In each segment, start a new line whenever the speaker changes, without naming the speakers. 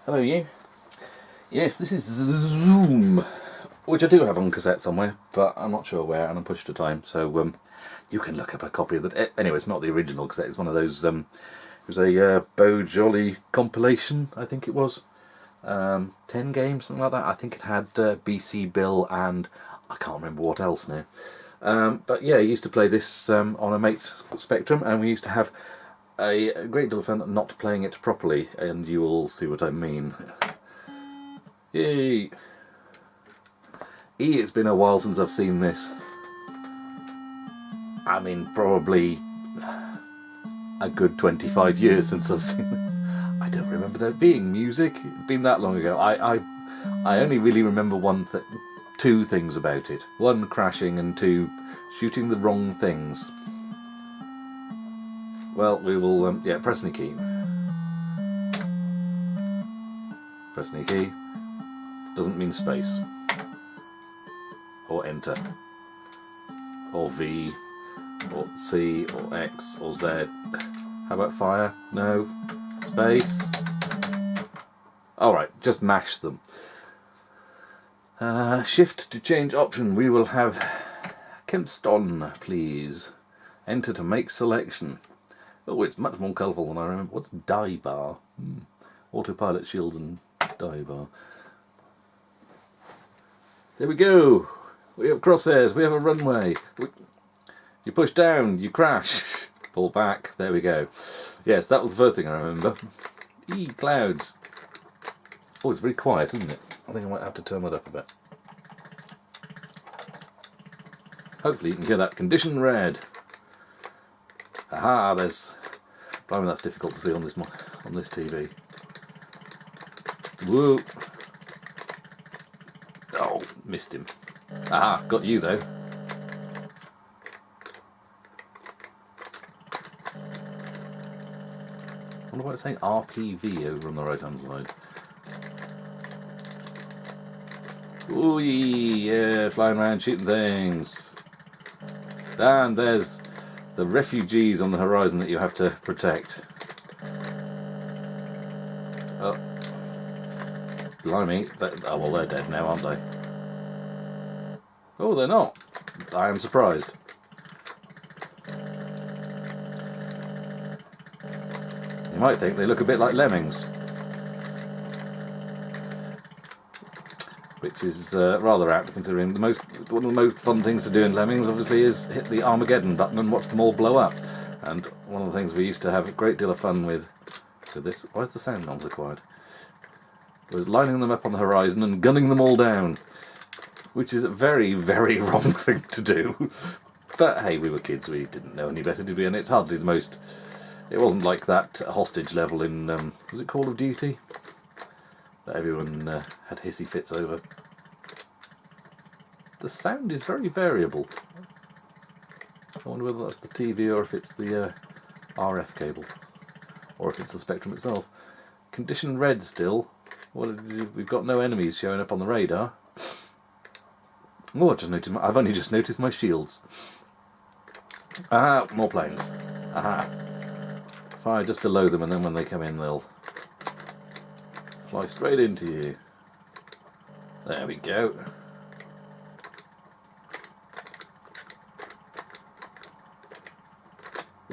Hello you. Yes, this is Zzoom, which I do have on cassette somewhere, but I'm not sure where, and I'm pushed to time, so you can look up a copy of that. Anyway, it's not the original cassette, it's one of those, it was a Beau-Jolly compilation, I think it was. 10 games, something like that. I think it had BC Bill and I can't remember what else now. But yeah, I used to play this on a mate's Spectrum, and we used to have a great deal of fun not playing it properly, and you will see what I mean. Yay! It's been a while since I've seen this. I mean, probably a good 25 years since I've seen this. I don't remember there being music. It's been that long ago. I only really remember two things about it. One, crashing, and two, shooting the wrong things. Well, we will, yeah, press any key. Press any key. Doesn't mean space. Or enter. Or V. Or C. Or X. Or Z. How about fire? No. Space. Alright, just mash them. Shift to change option. We will have Kempston, please. Enter to make selection. Oh, it's much more colourful than I remember. What's die bar? Autopilot shields and die bar. There we go. We have crosshairs. We have a runway. You push down, you crash. Pull back. There we go. Yes, that was the first thing I remember. Clouds. Oh, it's very quiet, isn't it? I think I might have to turn that up a bit. Hopefully you can hear that. Condition red. Aha, there's... Blimey, that's difficult to see on this TV. Whoa. Oh, missed him. Aha, got you though. I wonder why it's saying RPV over on the right hand side. Ooh, yeah, flying around shooting things. And there's the refugees on the horizon that you have to protect. Oh. Blimey. Oh, well, they're dead now, aren't they? Oh, they're not. I am surprised. You might think they look a bit like lemmings. Which is rather apt, considering one of the most fun things to do in Lemmings obviously is hit the Armageddon button and watch them all blow up. And one of the things we used to have a great deal of fun with this, why is the sound not required? Was lining them up on the horizon and gunning them all down, which is a very, very wrong thing to do. But hey, we were kids, we didn't know any better, did we? And it's hardly the most... It wasn't like that hostage level in, was it Call of Duty? That everyone had hissy fits over. The sound is very variable. I wonder whether that's the TV or if it's the RF cable, or if it's the Spectrum itself. Condition red still. We've got no enemies showing up on the radar. Oh, I've only just noticed my shields. Ah, more planes. Aha. Fire just below them, and then when they come in, they'll fly straight into you. There we go.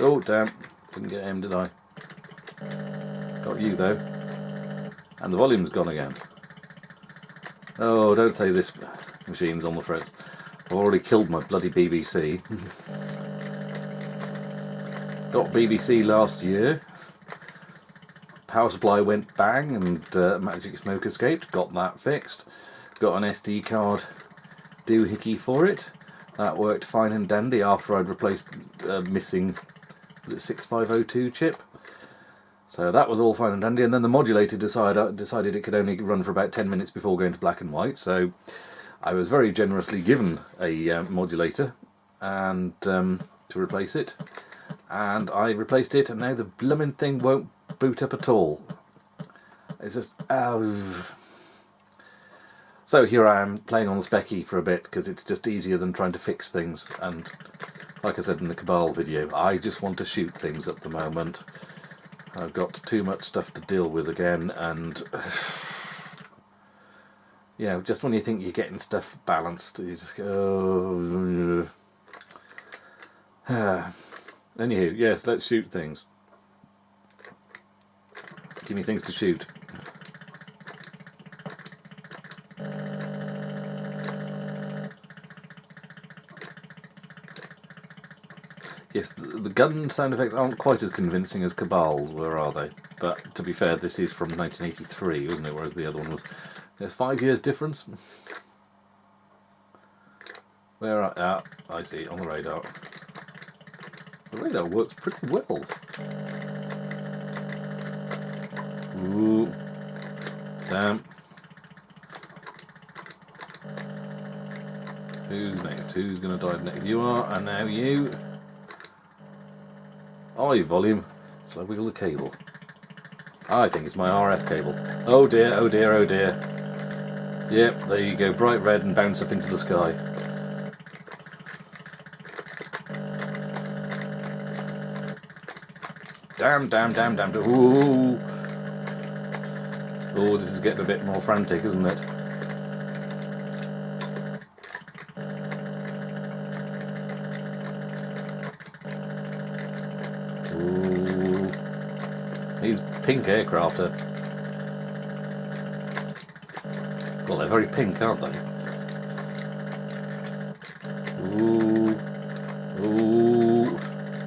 Oh, damn. Didn't get him, did I? Got you, though. And the volume's gone again. Oh, don't say this machine's on the fritz. I've already killed my bloody BBC. Got BBC last year. Power supply went bang and magic smoke escaped. Got that fixed. Got an SD card doohickey for it. That worked fine and dandy after I'd replaced missing 6502 chip. So that was all fine and dandy, and then the modulator decided it could only run for about 10 minutes before going to black and white, so I was very generously given a modulator and to replace it, and I replaced it, and now the blooming thing won't boot up at all. It's just... So here I am playing on the Specky for a bit, because it's just easier than trying to fix things, and like I said in the Cabal video, I just want to shoot things at the moment. I've got too much stuff to deal with again, and yeah, just when you think you're getting stuff balanced, you just go, anywho, yes, let's shoot things. Give me things to shoot. Yes, the gun sound effects aren't quite as convincing as Cabal's were, are they? But to be fair, this is from 1983, wasn't it? Whereas the other one was... There's 5 years difference. Where are... Ah, I see, on the radar. The radar works pretty well. Ooh. Damn. Who's next? Who's going to dive next? You are, and now you. Eye volume. Shall I wiggle the cable? I think it's my RF cable. Oh dear, oh dear, oh dear. Yep, there you go. Bright red and bounce up into the sky. Damn, damn, damn, damn. Ooh. Oh, this is getting a bit more frantic, isn't it? Ooh. These pink aircrafter. Well, they're very pink, aren't they? Ooh. Ooh. I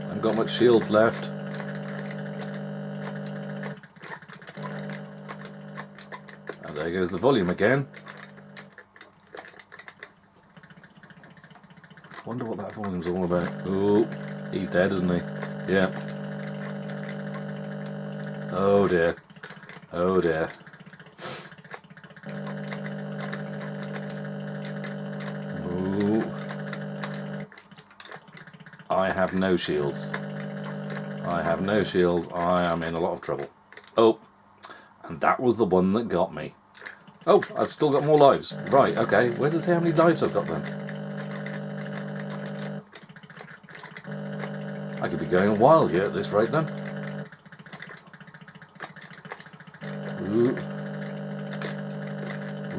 haven't got much shields left. And there goes the volume again. Wonder what that volume's all about. Ooh. He's dead, isn't he? Yeah. Oh dear. Oh dear. Ooh. I have no shields. I have no shields. I am in a lot of trouble. Oh. And that was the one that got me. Oh, I've still got more lives. Right, okay. Where does it say how many lives I've got then? I could be going a while here at this rate then. Ooh.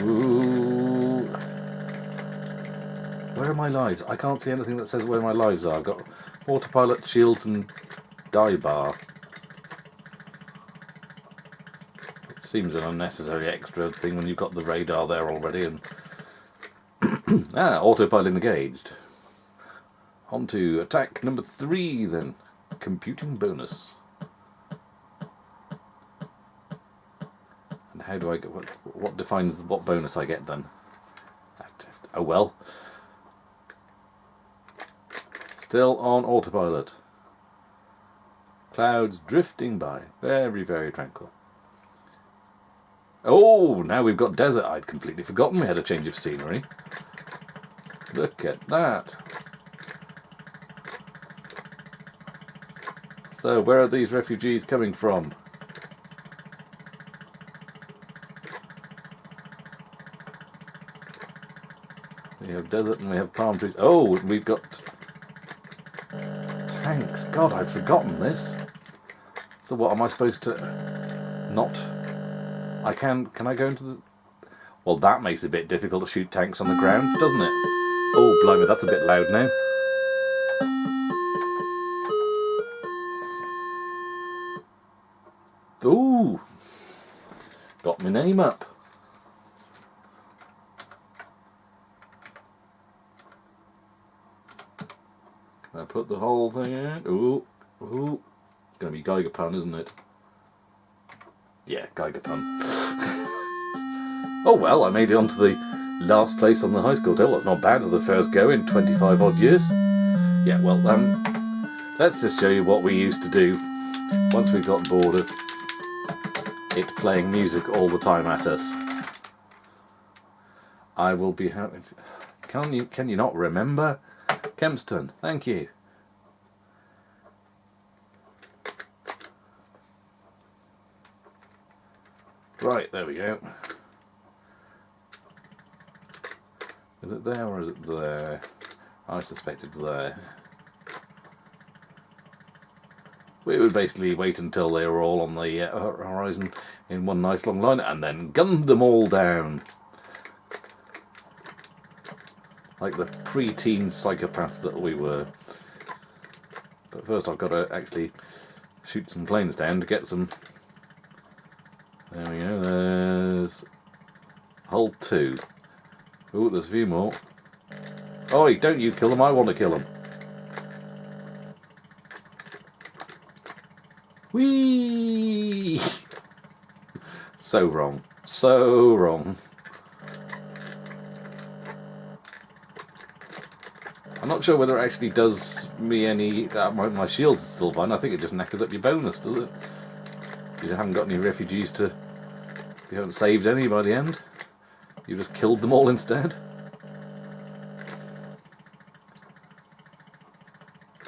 Ooh. Where are my lives? I can't see anything that says where my lives are. I've got autopilot, shields and die bar. It seems an unnecessary extra thing when you've got the radar there already. And autopilot engaged. On to attack number 3 then. Computing bonus. And how do I get... What defines what bonus I get then? Oh well. Still on autopilot. Clouds drifting by. Very, very tranquil. Oh, now we've got desert. I'd completely forgotten we had a change of scenery. Look at that. So, where are these refugees coming from? We have desert and we have palm trees. Oh, we've got tanks. God, I'd forgotten this. So what, am I supposed to not... Can I go into the... Well, that makes it a bit difficult to shoot tanks on the ground, doesn't it? Oh, blimey, that's a bit loud now. Ooh, got my name up. Can I put the whole thing in? Ooh, ooh. It's going to be Geiger pun, isn't it? Yeah, Geiger pun. Oh well, I made it onto the last place on the high school table. That's not bad for the first go in 25 odd years. Yeah, well, let's just show you what we used to do once we got bored of it playing music all the time at us. I will be happy. Can you not remember? Kempston, thank you. Right, there we go. Is it there or is it there? I suspect it's there. We would basically wait until they were all on the horizon in one nice long line and then gun them all down. Like the pre-teen psychopaths that we were. But first I've got to actually shoot some planes down to get some. There we go, there's hull 2. Oh, there's a few more. Oi, don't you kill them, I want to kill them. Whee! So wrong. So wrong. I'm not sure whether it actually does me any... my shield's still fine. I think it just knackers up your bonus, does it? You haven't got any refugees to... You haven't saved any by the end. You just killed them all instead.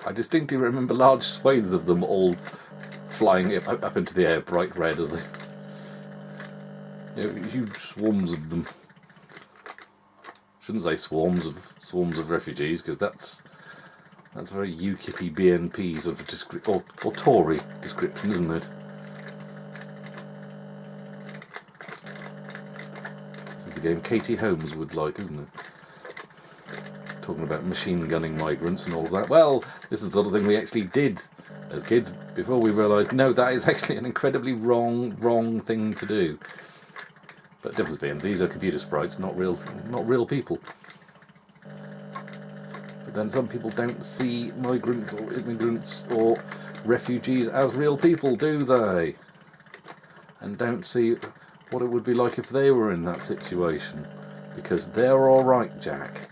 I distinctly remember large swathes of them all flying up into the air, bright red as they... huge swarms of them. Shouldn't say swarms of refugees, because that's very UKIP BNP sort of or Tory description, isn't it? This is the game Katie Holmes would like, isn't it? Talking about machine gunning migrants and all that. Well, this is the sort of thing we actually did as kids before we realised, no, that is actually an incredibly wrong thing to do. But the difference being, these are computer sprites, not real people. But then some people don't see migrants or immigrants or refugees as real people, do they? And don't see what it would be like if they were in that situation. Because they're alright, Jack.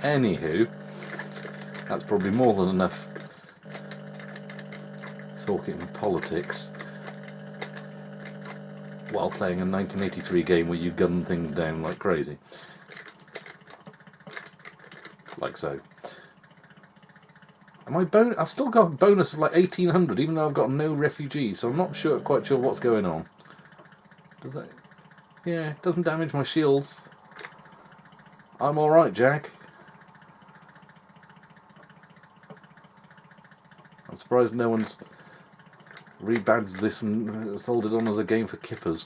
Anywho, that's probably more than enough talking politics while playing a 1983 game where you gun things down like crazy. Like so. And I've still got a bonus of like 1800, even though I've got no refugees, so I'm not quite sure what's going on. Does that... Yeah, it doesn't damage my shields. I'm alright, Jack. I'm surprised no one's rebadged this and sold it on as a game for kippers.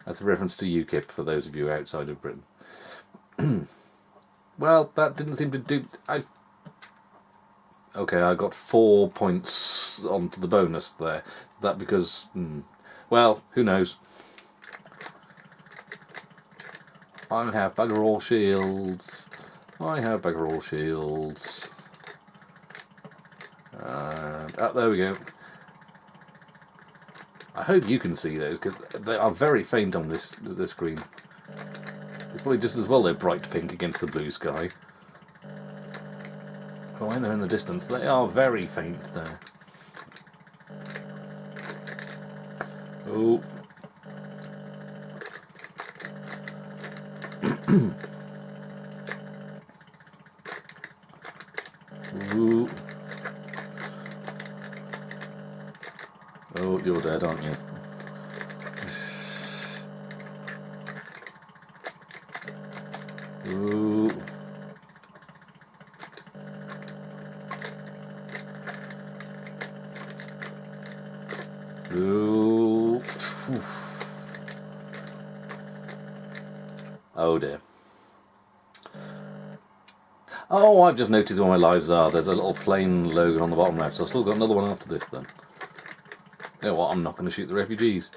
That's a reference to UKIP for those of you outside of Britain. Well, that didn't seem to do... Okay, I got 4 points onto the bonus there. Is that because... Well, who knows? I have bugger all shields. I have bugger all shields. And there we go. I hope you can see those, because they are very faint on this screen. It's probably just as well they're bright pink against the blue sky. But when they're in the distance, they are very faint there. Oh. Ooh. Oh, you're dead, aren't you? Ooh. Ooh. Oof. Oh dear. Oh, I've just noticed where my lives are. There's a little plane logo on the bottom left, so I've still got another one after this then. You know what, I'm not going to shoot the refugees.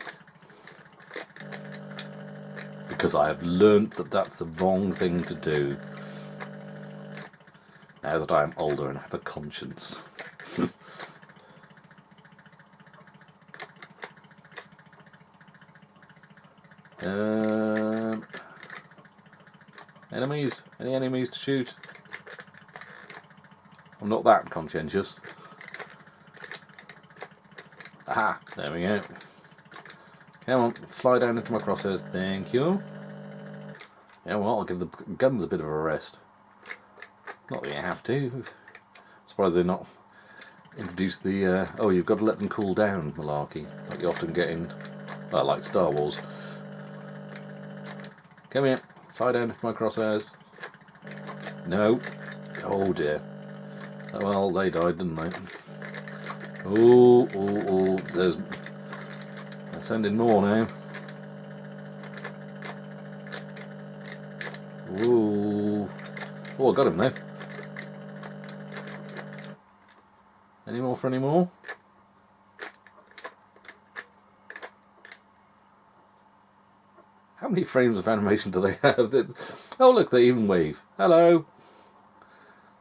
Because I have learnt that that's the wrong thing to do. Now that I am older and have a conscience. Enemies? Any enemies to shoot? I'm not that conscientious. Aha, there we go. Come on, fly down into my crosshairs, thank you. Yeah, well, I'll give the guns a bit of a rest. Not that you have to. Surprised they're not introduced the, oh, you've got to let them cool down malarkey, like you often get in, well, like Star Wars. Come here, fly down into my crosshairs. No. Oh dear. Well, they died, didn't they? Oh, oh, oh. They're sending more now. Ooh. Oh, I got him there. Any more for any more? How many frames of animation do they have? Oh, look, they even wave. Hello.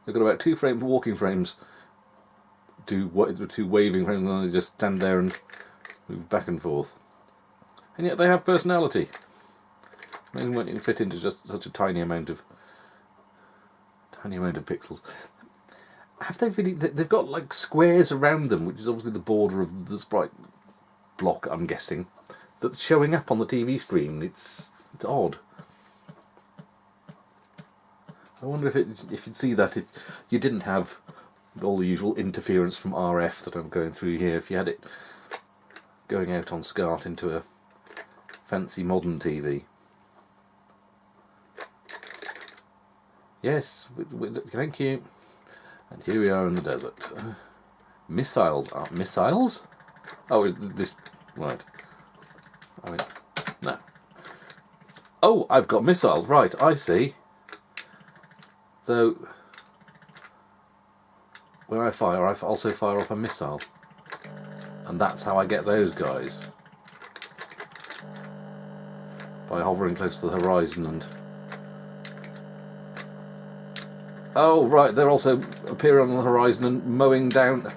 They've got about 2 walking frames, 2 waving frames, and then they just stand there and move back and forth. And yet they have personality. Amazing what you can fit into just such a tiny amount of pixels. Have they really? They've got like squares around them, which is obviously the border of the sprite block, I'm guessing, that's showing up on the TV screen. It's odd. I wonder if you'd see that if you didn't have all the usual interference from RF that I'm going through here. If you had it going out on SCART into a fancy modern TV. Yes, thank you. And here we are in the desert. Missiles aren't missiles? Oh, this right. I mean, no. Oh, I've got missiles. Right, I see. So when I fire, I also fire off a missile, and that's how I get those guys, by hovering close to the horizon and. Oh, right, they're also appearing on the horizon and mowing down.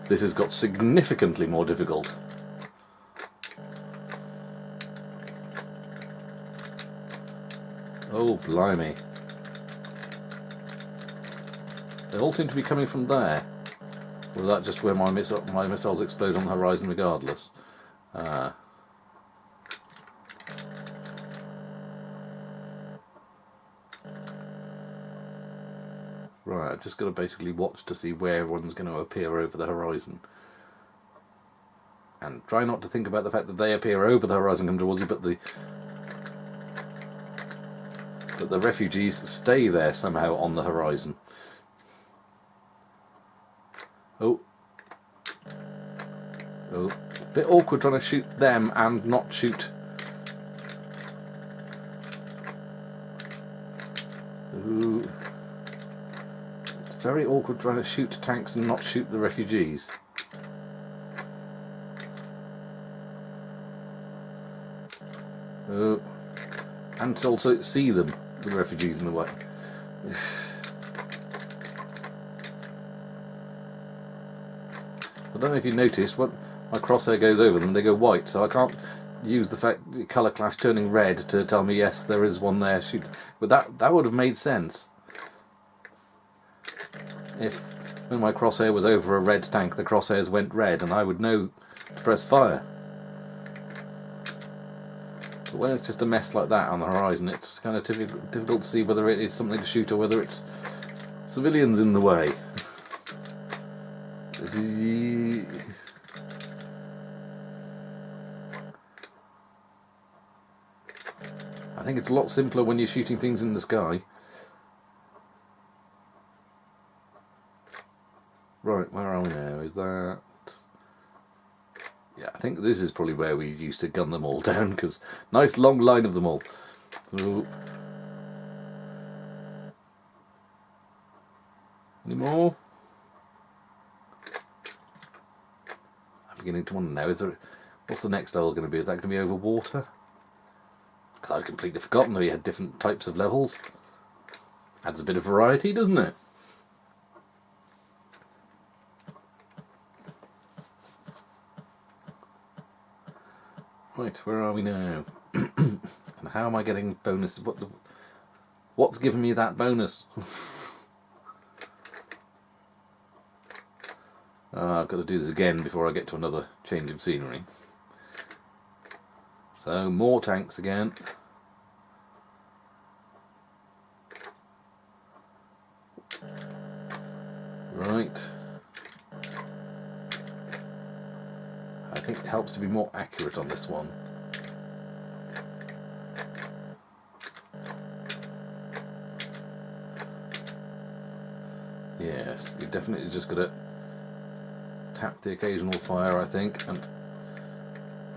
This has got significantly more difficult. Oh, blimey. They all seem to be coming from there. Or is that just where my missiles explode on the horizon regardless? Right, I've just got to basically watch to see where one's going to appear over the horizon. And try not to think about the fact that they appear over the horizon, come towards you, but the refugees stay there somehow on the horizon. Oh. Oh. A bit awkward trying to shoot them and not shoot. Ooh. It's very awkward trying to shoot tanks and not shoot the refugees. Oh. And to also see them, the refugees in the way. I don't know if you noticed, when my crosshair goes over them, they go white, so I can't use the fact the colour clash turning red to tell me yes, there is one there. Shoot, but that would have made sense. If when my crosshair was over a red tank, the crosshairs went red, and I would know to press fire. But when it's just a mess like that on the horizon, it's kind of difficult to see whether it is something to shoot or whether it's civilians in the way. I think it's a lot simpler when you're shooting things in the sky. Right, where are we now? Is that... Yeah, I think this is probably where we used to gun them all down, because nice long line of them all. Ooh. Any more? I'm beginning to wonder now, what's the next hole going to be? Is that going to be over water? Because I'd completely forgotten that we had different types of levels. Adds a bit of variety, doesn't it? Right, where are we now? And how am I getting bonus? What's giving me that bonus? I've got to do this again before I get to another change of scenery. So, more tanks again. Right. I think it helps to be more accurate on this one. Yes, you've definitely just got to tap the occasional fire, I think, and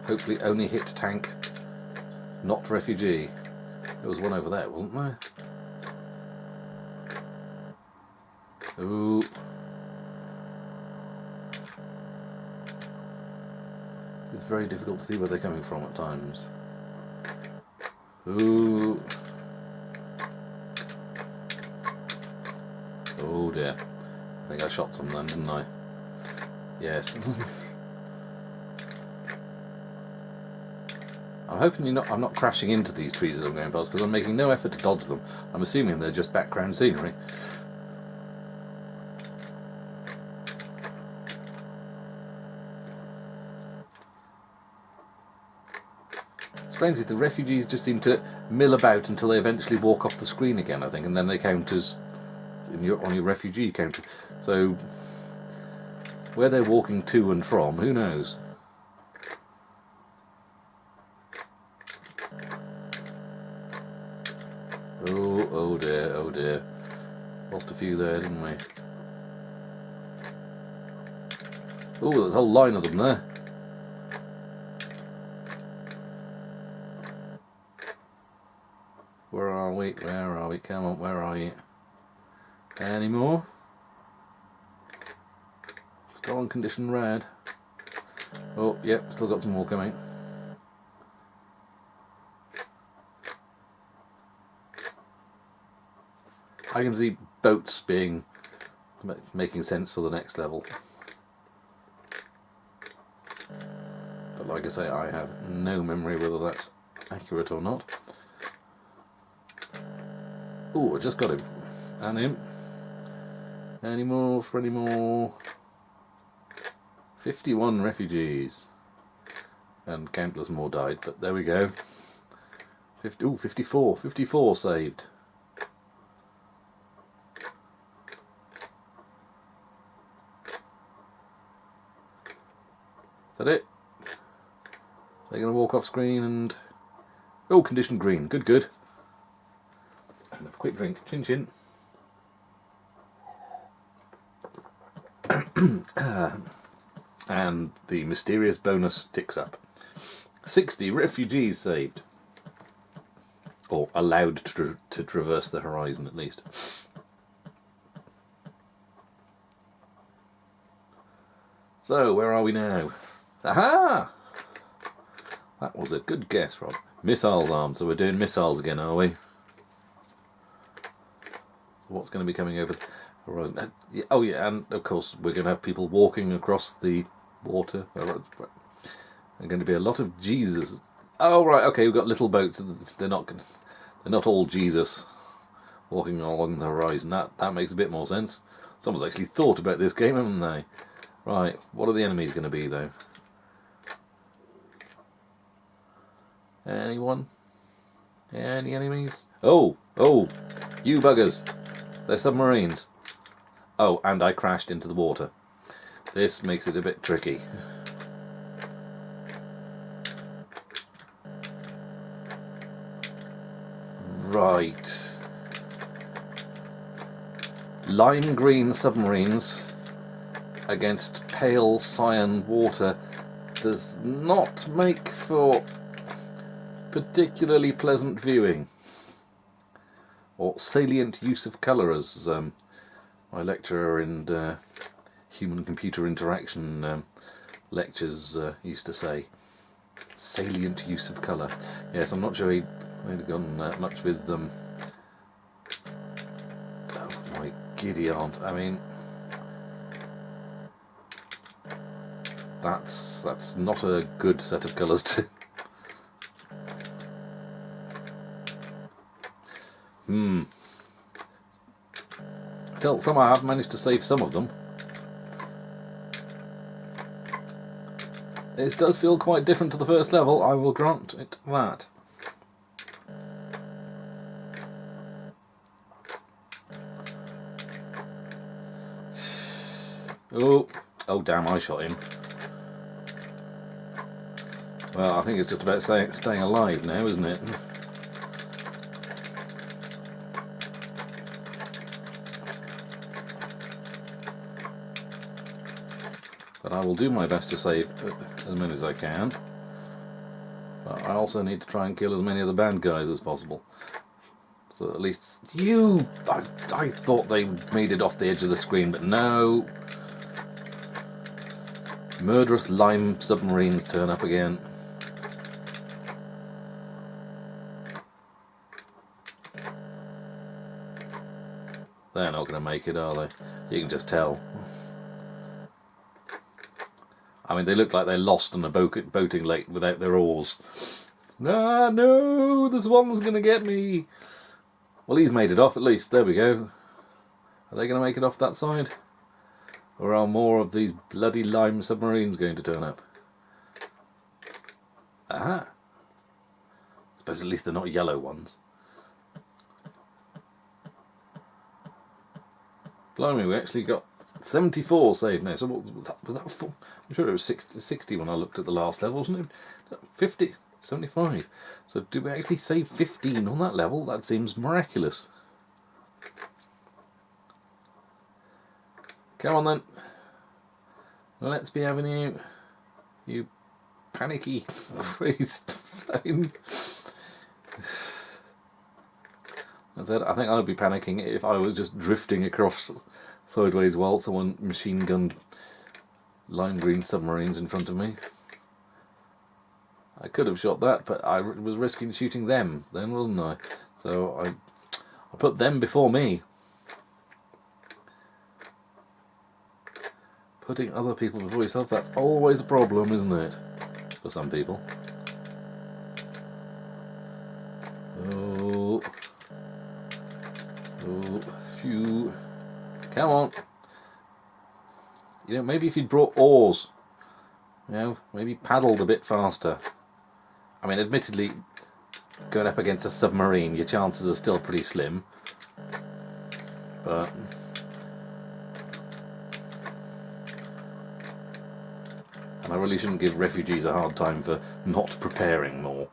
hopefully only hit tank, not refugee. There was one over there, wasn't there? Ooh. It's very difficult to see where they're coming from at times. Ooh. Oh dear. I think I shot some then, didn't I? Yes. I'm hoping I'm not crashing into these trees that I'm going past, because I'm making no effort to dodge them. I'm assuming they're just background scenery. Strangely, the refugees just seem to mill about until they eventually walk off the screen again, I think, and then they count as on your refugee counter. So where they're walking to and from, who knows? Oh dear, oh dear. Lost a few there, didn't we? Oh, there's a whole line of them there. Where are we? Where are we? Come on, where are you? Any more? Still on condition red. Oh, yep, still got some more coming. I can see boats making sense for the next level. But like I say, I have no memory whether that's accurate or not. Oh, I just got him. And him. Any more for any more? 51 refugees. And countless more died, but there we go. 54. 54 saved. Is that it? They're going to walk off screen and... Oh, condition green. Good, good. And a quick drink. Chin chin. And the mysterious bonus ticks up. 60 refugees saved. Or allowed to traverse the horizon, at least. So, where are we now? Aha! That was a good guess, Rob. Missiles armed, so we're doing missiles again, are we? What's going to be coming over the horizon? Oh yeah, and of course we're going to have people walking across the water. There's going to be a lot of Jesus. Oh right, okay, we've got little boats. They're not all Jesus walking along the horizon. That makes a bit more sense. Someone's actually thought about this game, haven't they? Right, what are the enemies going to be though? Anyone? Any enemies? Oh, you buggers. They're submarines. Oh, and I crashed into the water. This makes it a bit tricky. Right. Lime green submarines against pale cyan water does not make for particularly pleasant viewing. Or salient use of colour, as my lecturer in human-computer interaction lectures used to say. Salient use of colour. Yes, I'm not sure he'd have gone much with oh my giddy aunt. I mean, that's not a good set of colours to... Still, somehow I've managed to save some of them. It does feel quite different to the first level, I will grant it that. Oh damn, I shot him. Well, I think it's just about staying alive now, isn't it? But I will do my best to save as many as I can. But I also need to try and kill as many of the bad guys as possible. So at least I thought they made it off the edge of the screen, but no. Murderous lime submarines turn up again. They're not going to make it, are they? You can just tell. I mean, they look like they're lost on a boating lake without their oars. Ah, no! This one's going to get me! Well, he's made it off at least. There we go. Are they going to make it off that side? Or are more of these bloody lime submarines going to turn up? Aha! I suppose at least they're not yellow ones. Blimey, we actually got 74 saved now. So what was that for? I'm sure it was 60 when I looked at the last level, wasn't it? 50, 75. So did we actually save 15 on that level? That seems miraculous. Come on then. Let's be having you. You panicky, crazed flame. I think I'd be panicking if I was just drifting across sideways while someone machine-gunned lime green submarines in front of me. I could have shot that, but I was risking shooting them then, wasn't I? So I put them before me. Putting other people before yourself, that's always a problem, isn't it? For some people. Oh, phew. Come on. You know, maybe if you'd brought oars, you know, maybe paddled a bit faster. I mean, admittedly, going up against a submarine, your chances are still pretty slim. But and I really shouldn't give refugees a hard time for not preparing more.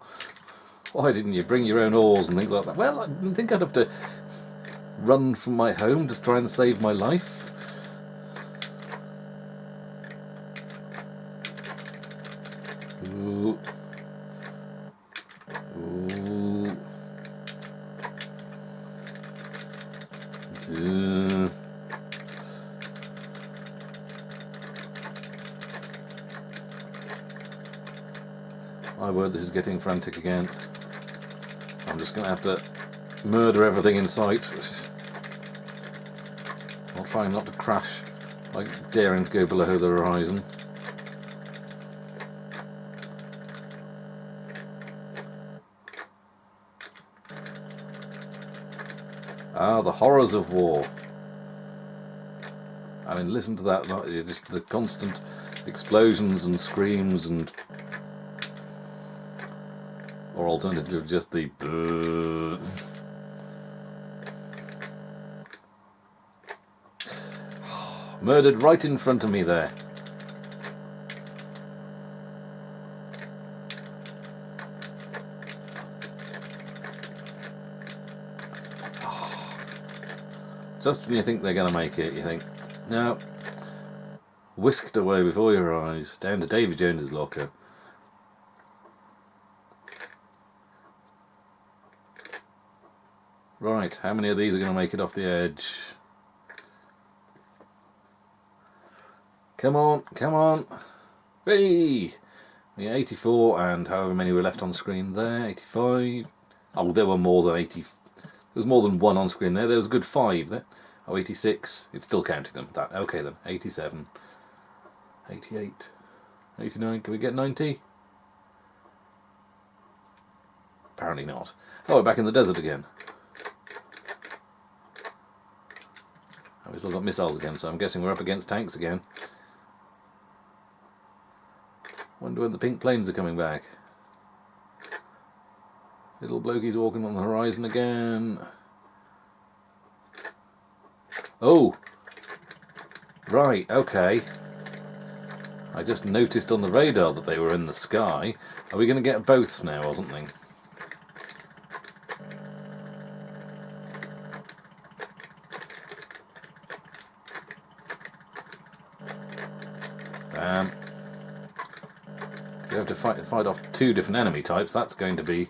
Why didn't you bring your own oars and things like that? Well, I didn't think I'd have to run from my home to try and save my life. Ooh. Ooh. My word, this is getting frantic again. I'm just going to have to murder everything in sight. I'll try not to crash, like daring to go below the horizon. Ah, the horrors of war. I mean, listen to that, just the constant explosions and screams and... or alternatively just the... murdered right in front of me there. Just when you think they're going to make it, you think, no. Whisked away before your eyes, down to Davy Jones's locker. Right, how many of these are going to make it off the edge? Come on, come on. Hey! Yeah, 84, and however many were left on screen there, 85. Oh, there were more than 80. There was more than one on screen there. There was a good 5 there. Oh, 86. It's still counting them. That okay then. 87. 88. 89. Can we get 90? Apparently not. Oh, we're back in the desert again. Oh, we've still got missiles again, so I'm guessing we're up against tanks again. Wonder when the pink planes are coming back. Little blokey's walking on the horizon again. Oh! Right, okay. I just noticed on the radar that they were in the sky. Are we going to get both now or something? You have to fight off 2 different enemy types. That's going to be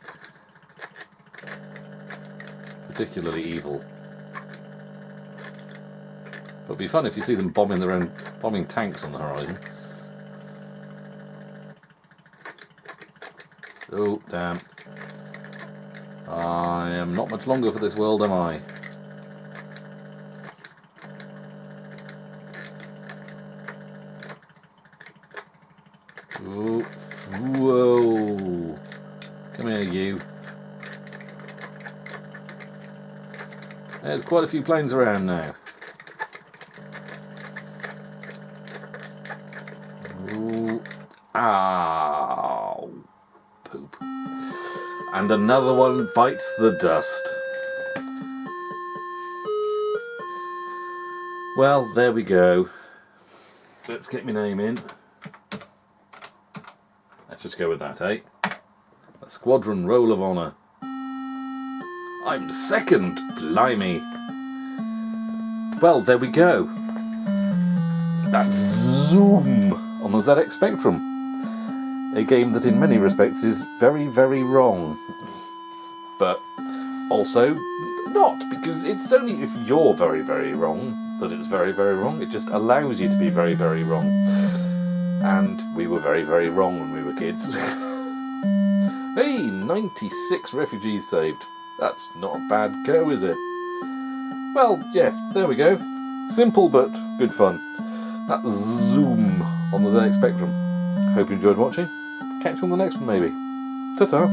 particularly evil. It'll be fun if you see them bombing tanks on the horizon. Oh, damn. I am not much longer for this world, am I? Oh, whoa. Come here, you. There's quite a few planes around now. Ooh. Ow. Poop. And another one bites the dust. Well, there we go. Let's get my name in. Let's just go with that, eh? A squadron roll of honour. I'm second, blimey. Well, there we go. That's Zzoom on the ZX Spectrum. A game that in many respects is very, very wrong. But also not, because it's only if you're very, very wrong that it's very, very wrong. It just allows you to be very, very wrong. And we were very, very wrong when we were kids. Hey, 96 refugees saved. That's not a bad go, is it? Well, yeah, there we go. Simple but good fun. That's Zzoom on the ZX Spectrum. Hope you enjoyed watching. Catch you on the next one, maybe. Ta-ta.